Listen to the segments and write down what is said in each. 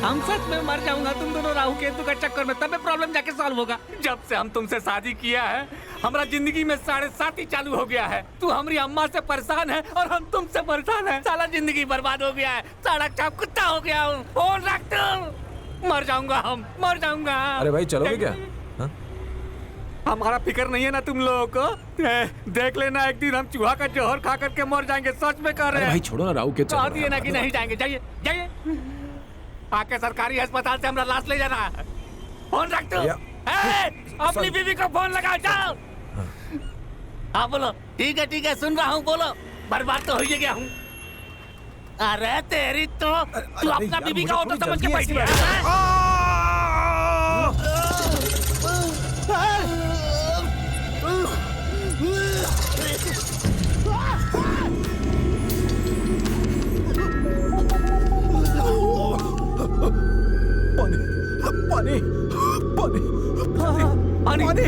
हम सच में मर जाऊंगा तुम दोनों राहु केतु का चक्कर में, तब प्रॉब्लम जाके सॉल्व होगा। जब से हम तुमसे शादी किया है हमारा जिंदगी में 7.5 ही चालू हो गया है। तू हमारी अम्मा से परेशान है और हम तुमसे परेशान है। साला जिंदगी बर्बाद हो गया है, साला चाप कुत्ता हो गया हूँ। फोन रख तू, मर जाऊंगा हम, मर जाऊंगा। अरे भाई चलोगे क्या? हमारा फिक्र नहीं है ना तुम लोगों को? देख लेना एक दिन हम चूहा का जहर खा करके मर जाएंगे, सच में कर रहे हैं। भाई छोड़ो ना, राहु केतु कह दिए ना कि नहीं जाएंगे। जाइए जाइए, आके सरकारी अस्पताल से हमारा लाश ले जाना। फोन रख तू, अपनी बीवी को फोन लगाओ, जाओ। हाँ बोलो। ठीक है सुन रहा हूँ, बोलो। बर्बाद तो हो ही गया हूँ। अरे तेरी तो, तू अपना बीवी का ऑटो समझ के बैठी है। पानी पानी पानी पानी,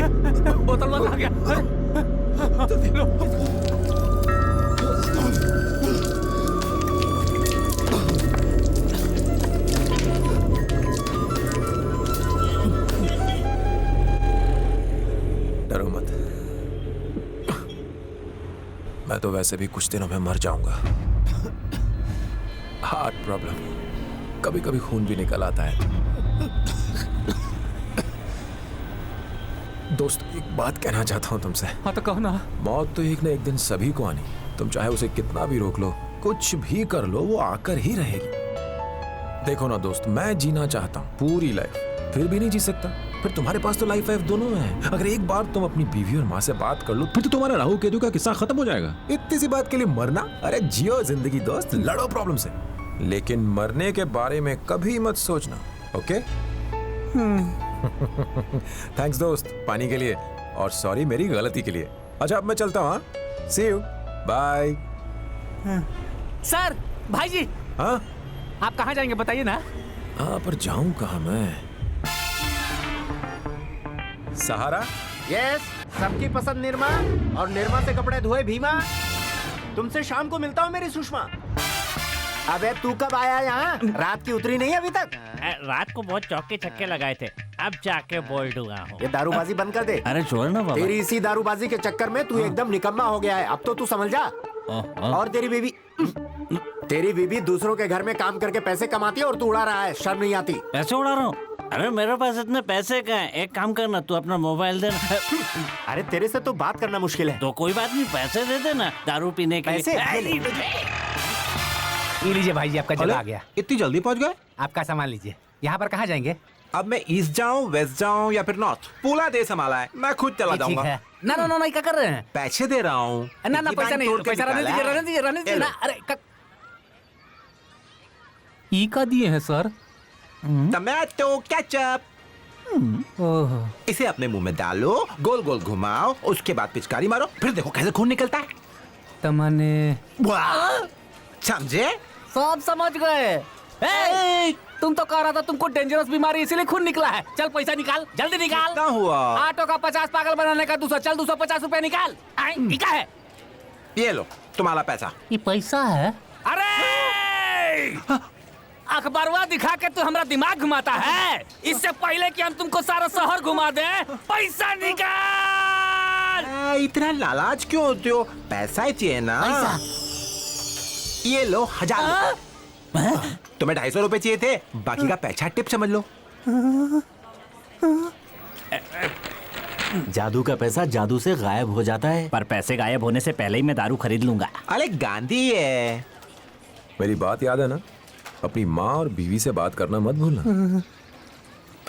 बोतल वाला आ गया। जल्दी लो। डरो मत, मैं तो वैसे भी कुछ दिनों में मर जाऊंगा। हार्ट प्रॉब्लम, कभी कभी खून भी निकल आता है। दोस्त एक बात कहना चाहता हूँ तुमसे। हाँ तो कहो ना। मौत तो एक न एक दिन सभी को आनी, तुम चाहे उसे कितना भी रोक लो, कुछ भी कर लो, वो आकर ही रहेगी। देखो ना दोस्त, मैं जीना चाहता हूँ पूरी लाइफ, फिर भी नहीं जी सकता। फिर तुम्हारे पास तो लाइफ दोनों है। अगर एक बार तुम अपनी बीवी और माँ से बात कर लो, फिर तो तुम्हारा राहु केतु का किस्सा खत्म हो जाएगा। इतनी सी बात के लिए मरना? अरे जियो जिंदगी दोस्त, लड़ो प्रॉब्लम से, लेकिन मरने के बारे में कभी मत सोचना, ओके? थैंक्स दोस्त पानी के लिए, और सॉरी मेरी गलती के लिए। अच्छा अब मैं चलता हूँ, सी यू, बाय। सर, भाई जी। हाँ आप कहाँ जाएंगे बताइए ना। हाँ पर जाऊँ कहाँ मैं? सहारा? यस, सबकी पसंद निर्मा, और निर्मा से कपड़े धोए भीमा। तुमसे शाम को मिलता हूँ मेरी सुषमा। अबे तू कब आया यहाँ? रात की उतरी नहीं अभी तक? रात को बहुत चौके छक्के लगाए थे, अब जाके बोल दूंगा हूँ। ये दारूबाजी बंद कर दे। अरे छोड़ ना बाबा। तेरी इसी दारूबाजी के चक्कर में तू एकदम निकम्मा हो गया है। अब तो तू समझ जा। और तेरी बीवी दूसरों के घर में काम करके पैसे कमाती है और तू उड़ा रहा है, शर्म नहीं आती? पैसे उड़ा रहा हूँ? अरे मेरे पास इतने पैसे कहाँ हैं? एक काम करना, तू अपना मोबाइल दे। अरे तेरे से तो बात करना मुश्किल है। तो कोई बात नहीं, पैसे दे देना दारू पीने के पैसे? ये लीजिए भाई जी, आपका जल आ गया। इतनी जल्दी पहुंच गए? आपका सामान लीजिए। यहाँ पर कहाँ जाएंगे? अब मैं ईस्ट जाऊं, वेस्ट जाऊं या फिर नॉर्थ? पूरा देश संभाला है, मैं खुद चला जाऊंगा। ना ना ना, क्या कर रहे हैं? पैसे दे रहा हूँ। ना ना, पैसा नहीं, पैसा रहने दीजिए ना। अरे ई का दिए हैं सर? Tomato ketchup. इसे अपने मुंह में डालो, गोल गोल घुमाओ, उसके बाद पिचकारी मारो, फिर देखो कैसे खून निकलता है। तमने समझे? सब समझ गए। तुम तो कह रहा था तुमको डेंजरस बीमारी इसीलिए खून निकला है। चल पैसा निकाल, जल्दी निकाल। क्या हुआ? ऑटो का 50 पागल बनाने का 200, चल 250 रुपए निकाल। क्या है? ये लो तुम्हारा पैसा। ये पैसा है? अरे अखबारवा दिखा के तू हमारा दिमाग घुमाता है। इससे पहले कि हम तुमको सारा शहर घुमा दे, पैसा निकाल। इतना लालाच क्यों होते हो? पैसा ही चाहिए ना। ये लो 1000। तुम्हें 250 रुपए चाहिए थे, बाकी का पैसा टिप समझ लो। जादू का पैसा जादू से गायब हो जाता है, पर पैसे गायब होने से पहले ही मैं दारू खरीद लूंगा। अरे गांधी है। मेरी बात याद है ना? अपनी माँ और बीवी से बात करना मत भूलना।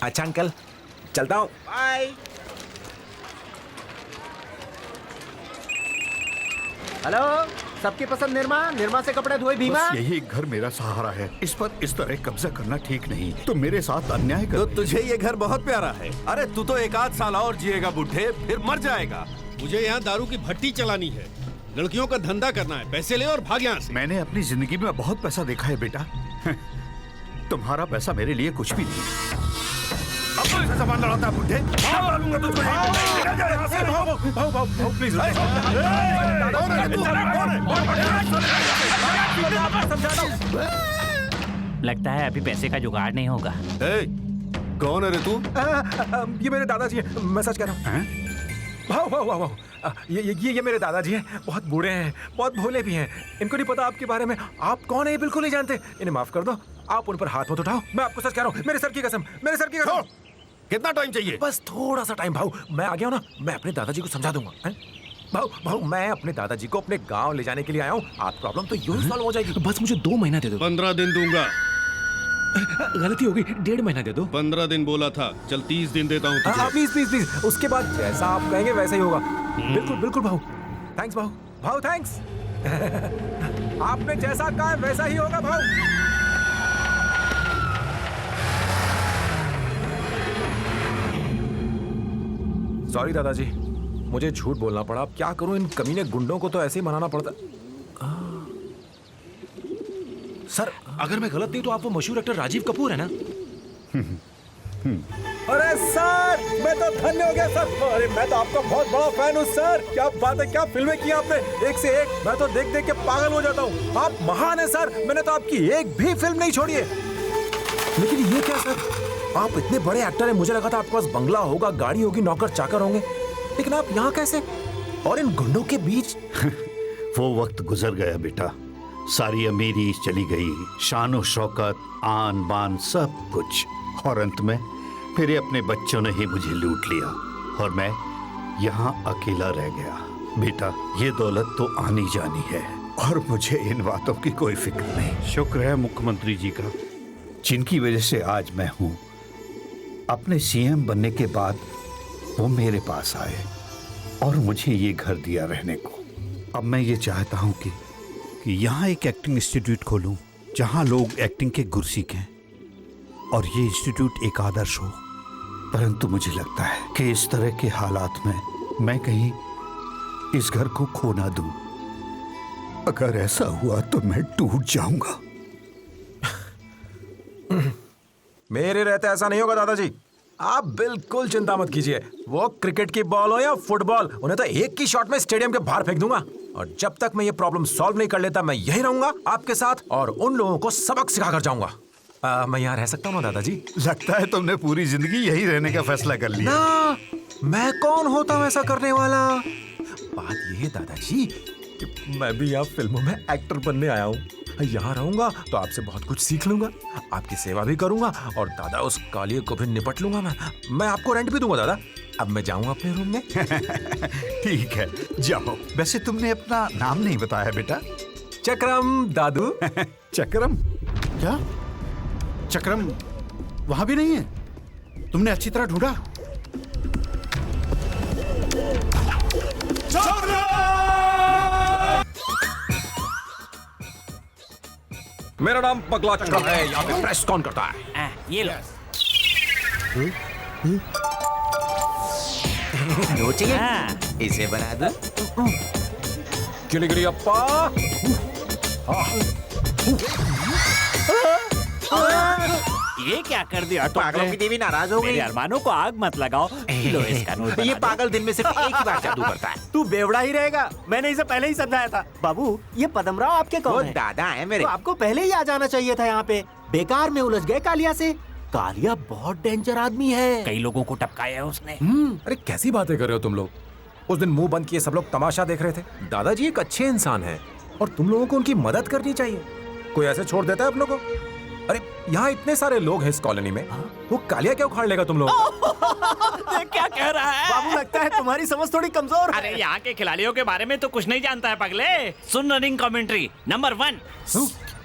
अच्छा अंकल, चलता हूँ, बाय। हेलो, सबकी पसंद निर्मा, निर्मा से कपड़े धोए भीमा। बस यही घर मेरा सहारा है, इस पर इस तरह कब्जा करना ठीक नहीं। तुम मेरे साथ अन्याय कर। तो तुझे ये घर बहुत प्यारा है। अरे तू तो 1 साल और जिएगा बुढ़े, फिर मर जाएगा। मुझे यहाँ दारू की भट्टी चलानी है, लड़कियों का धंधा करना है, पैसे ले और भाग यहाँ से। मैंने अपनी जिंदगी में बहुत पैसा देखा है बेटा, तुम्हारा पैसा मेरे लिए कुछ भी नहीं। अब तो इसे सामान लड़ाता है बुढ़े। मारूंगा तुझको। भाग प्लीज। लगता है अभी पैसे का जुगाड़ नहीं होगा। ए, कौन है रे तू? ये मेरे दादाजी हैं, मैं सच कह रहा हूँ। वाह वाह वाह वाह, ये मेरे दादाजी हैं, बहुत बूढ़े हैं, बहुत भोले भी हैं। इनको नहीं पता आपके बारे में, आप कौन है ये बिल्कुल नहीं जानते। इन्हें माफ कर दो, आप उन पर हाथ मत उठाओ। मैं आपको सच कह रहा हूँ, मेरे सर की कसम, मेरे सर की कसम। कितना टाइम चाहिए? बस थोड़ा सा टाइम भाऊ, मैं आ गया हूँ ना, मैं अपने दादाजी को समझा दूंगा। हैं? भाऊ मैं अपने दादाजी को अपने गांव ले जाने के लिए आया हूँ। आप प्रॉब्लम तो यूं ही सॉल्व हो जाएगी। बस मुझे 2 महीना दे दो। 15 दिन दूंगा। गलती हो गई, 1.5 महीना दे दो। 15 दिन बोला था, चल 30 दिन देता हूँ तुझे। प्लीज प्लीज प्लीज, उसके बाद जैसा आप कहेंगे वैसा ही होगा। बिल्कुल बिल्कुल भाऊ, थैंक्स भाऊ, भाऊ थैंक्स। आपने जैसा कहा वैसा ही होगा भाऊ। सॉरी दादाजी, मुझे झूठ बोलना पड़ा। अब क्या करूं, इन कमीने गुंडों को तो ऐसे ही मनाना पड़ता। सर अगर मैं गलत नहीं तो आप वो मशहूर एक्टर राजीव कपूर है ना? अरे सर, मैं तो धन्य हो गया सर। अरे मैं तो आपका बहुत बड़ा फैन हूँ सर। क्या बात है, क्या फिल्में की आपने, एक से एक। मैं तो देख देख के पागल हो जाता हूँ। आप महान है सर, मैंने तो आपकी एक भी फिल्म नहीं छोड़ी है। लेकिन ये क्या सर, आप इतने बड़े एक्टर हैं, मुझे लगा था आपके पास बंगला होगा, गाड़ी होगी, नौकर चाकर होंगे, लेकिन आप यहाँ कैसे और इन गुंडों के बीच? वो वक्त गुजर गया बेटा, सारी अमीरी चली गई, शान शौकत, आन बान सब कुछ, और अंत में मेरे अपने बच्चों ने ही मुझे लूट लिया और मैं यहाँ अकेला रह गया। बेटा ये दौलत तो आनी जानी है और मुझे इन बातों की कोई फिक्र नहीं। शुक्र है मुख्यमंत्री जी का, जिनकी वजह से आज मैं हूँ। अपने सीएम बनने के बाद वो मेरे पास आए और मुझे ये घर दिया रहने को। अब मैं ये चाहता हूँ कि यहाँ एक एक्टिंग इंस्टीट्यूट खोलूँ जहाँ लोग एक्टिंग के गुर सीखें और ये इंस्टीट्यूट एक आदर्श हो। परंतु मुझे लगता है कि इस तरह के हालात में मैं कहीं इस घर को खो ना दूं। अगर ऐसा हुआ तो मैं टूट जाऊंगा। मेरे रहते ऐसा नहीं होगा दादाजी, आप बिल्कुल चिंता मत कीजिए। वो क्रिकेट की बॉल हो या फुटबॉल, उन्हें तो एक ही शॉट में स्टेडियम के बाहर फेंक दूंगा। और जब तक मैं ये प्रॉब्लम सॉल्व नहीं कर लेता, मैं यही रहूंगा आपके साथ और उन लोगों को सबक सिखा कर जाऊंगा। मैं यहाँ रह सकता हूँ ना दादाजी? लगता है तुमने पूरी जिंदगी यही रहने का फैसला कर लिया। ना, मैं कौन होता हूँ ऐसा करने वाला। बात ये है दादाजी कि मैं भी यहाँ फिल्मों में एक्टर बनने आया हूँ। यहाँ रहूंगा तो आपसे बहुत कुछ सीख लूंगा, आपकी सेवा भी करूंगा और दादा उस कालिए को भी निपट लूंगा। मैं आपको रेंट भी दूंगा दादा। अब मैं जाऊंगा अपने रूम में। ठीक है जाओ। वैसे तुमने अपना नाम नहीं बताया बेटा। चक्रम दादू। चक्रम? क्या चक्रम वहां भी नहीं है? तुमने अच्छी तरह ढूंढा? मेरा नाम पगला चक्रम है। यहाँ पे प्रेस कौन करता है? ये लो। दो चाहिए? इसे बना दो। गिली अप्पा। ये क्या कर दिया? पागलों की देवी नाराज हो गई। मेरे अरमानों को आग मत लगाओ। लो इसका नोट बना ये दो। पागल दिन में सिर्फ एक ही बार जादू करता है। तू बेवड़ा ही रहेगा, मैंने इसे पहले ही समझाया था। बाबू ये पदमराव आपके वो कौन है? दादा है मेरे। तो आपको पहले ही आ जाना चाहिए था यहाँ पे। बेकार में उलझ गए कालिया से। कालिया बहुत डेंजर आदमी है। कई लोगों को टपकाया है उसने। अरे कैसी बातें कर रहे हो तुम लोग? उस दिन मुंह बंद किए सब लोग तमाशा देख रहे थे। दादाजी एक अच्छे इंसान हैं और तुम लोगों को उनकी मदद करनी चाहिए। कोई ऐसे छोड़ देता है अपनों को? अरे यहाँ इतने सारे लोग हैं इस कॉलोनी में, वो कालिया क्या उखाड़ लेगा तुम लोग? क्या कह रहा है? बाबू लगता है तुम्हारी समझ थोड़ी कमजोर है। अरे यहाँ के खिलाड़ियों के बारे में तो कुछ नहीं जानता है पगले। सुन रनिंग कमेंट्री नंबर 1।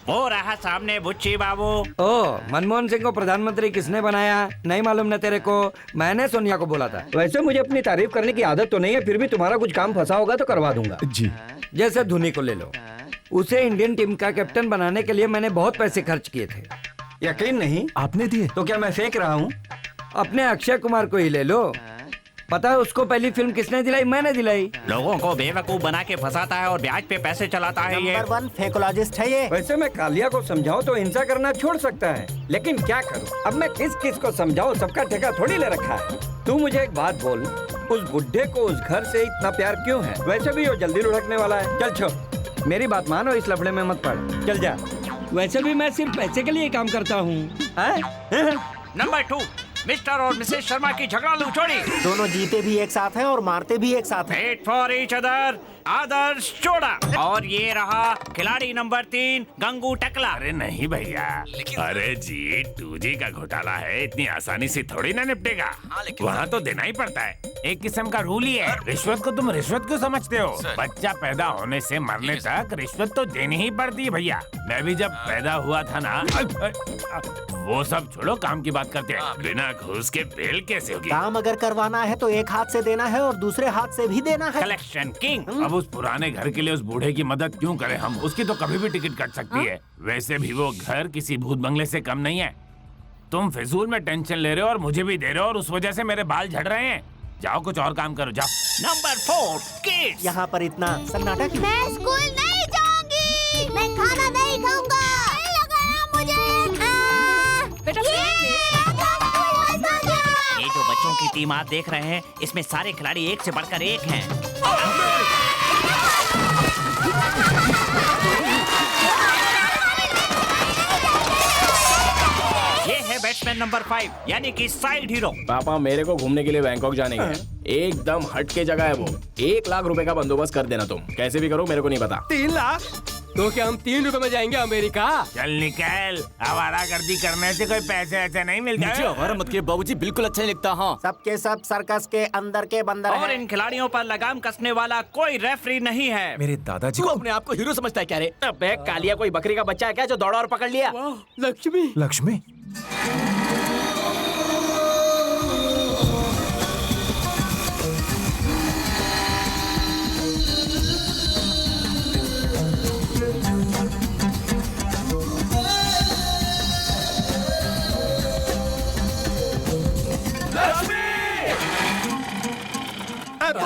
वो रहा सामने बुच्ची बाबू। ओ, मनमोहन सिंह को प्रधानमंत्री किसने बनाया नहीं मालूम न तेरे को? मैंने सोनिया को बोला था। वैसे मुझे अपनी तारीफ करने की आदत तो नहीं है, फिर भी तुम्हारा कुछ काम फंसा होगा तो करवा दूंगा जी। जैसे धोनी को ले लो, उसे इंडियन टीम का कैप्टन बनाने के लिए मैंने बहुत पैसे खर्च किए थे। यकीन नहीं? आपने दिए? तो क्या मैं फेंक रहा हूँ? अपने अक्षय कुमार को ही ले लो। पता है उसको पहली फिल्म किसने दिलाई? मैंने दिलाई। लोगों को बेवकूफ बना के फंसाता है और ब्याज पे पैसे चलाता है ये। नंबर 1 फेकोलॉजिस्ट है ये। वैसे मैं कालिया को समझाऊं तो हिंसा करना छोड़ सकता है, लेकिन क्या करूं? अब मैं किस किस को समझाऊं? सबका ठेका थोड़ी ले रखा है। तू मुझे एक बात बोल, उस बुड्ढे को उस घर से इतना प्यार क्यों है? वैसे भी वो जल्दी लुढ़कने वाला है। चल छोड़, मेरी बात मानो, इस लफड़े में मत पड़। चल जा। वैसे भी मैं सिर्फ पैसे के लिए काम करता हूँ। नंबर 2, मिस्टर और मिसेस शर्मा की झगड़ालू जोड़ी। दोनों जीते भी एक साथ हैं और मारते भी एक साथ हैं। वेट फॉर ईच अदर, आदर्श जोड़ा। और ये रहा खिलाड़ी नंबर 3, गंगू टकला। अरे नहीं भैया, अरे जी 2G का घोटाला है, इतनी आसानी से थोड़ी ना निपटेगा। वहाँ तो देना ही पड़ता है, एक किस्म का रूल ही है। रिश्वत को तुम रिश्वत क्यों समझते हो? बच्चा पैदा होने से मरने तक रिश्वत तो देनी ही पड़ती है भैया। मैं भी जब पैदा हुआ था ना, वो सब छोड़ो, काम की बात करते हैं। बिना घूस के बेल कैसे होगी? काम अगर करवाना है तो एक हाथ से देना है और दूसरे हाथ से भी देना है। Collection king. अब उस पुराने घर के लिए उस बूढ़े की मदद क्यों करें हम? उसकी तो कभी भी टिकट कट सकती है। वैसे भी वो घर किसी भूत बंगले से कम नहीं है। तुम फिजूल में टेंशन ले रहे हो और मुझे भी दे रहे हो, और उस वजह से मेरे बाल झड़ रहे हैं। जाओ कुछ और काम करो, जाओ। Number 4, kids. यहाँ पर इतना सन्नाटा क्यों? मैं स्कूल नहीं जाऊंगी, मैं खाना नहीं खाऊंगा। ये जो बच्चों की टीम आप देख रहे हैं, इसमें सारे खिलाड़ी एक से बढ़कर एक हैं। ये है बैट्समैन नंबर 5, यानी कि साइड हीरो। पापा मेरे को घूमने के लिए बैंकॉक जाने का है। एकदम हट के जगह है वो। 1 लाख रुपए का बंदोबस्त कर देना तुम, कैसे भी करो, मेरे को नहीं पता। 3 लाख? तो क्या हम 3 रुपए में जाएंगे अमेरिका? चल निकल, आवारागर्दी करने से कोई पैसे ऐसे नहीं मिलते। मुझे आवारा मत किए बाबूजी, बिल्कुल अच्छा नहीं लगता। हाँ, सबके सब सर्कस के अंदर के बंदर और हैं। इन खिलाड़ियों पर लगाम कसने वाला कोई रेफरी नहीं है। मेरे दादाजी तू अपने आप को हीरो समझता है क्या रे? अबे कालिया कोई बकरी का बच्चा है क्या जो दौड़ा और पकड़ लिया? लक्ष्मी। लक्ष्मी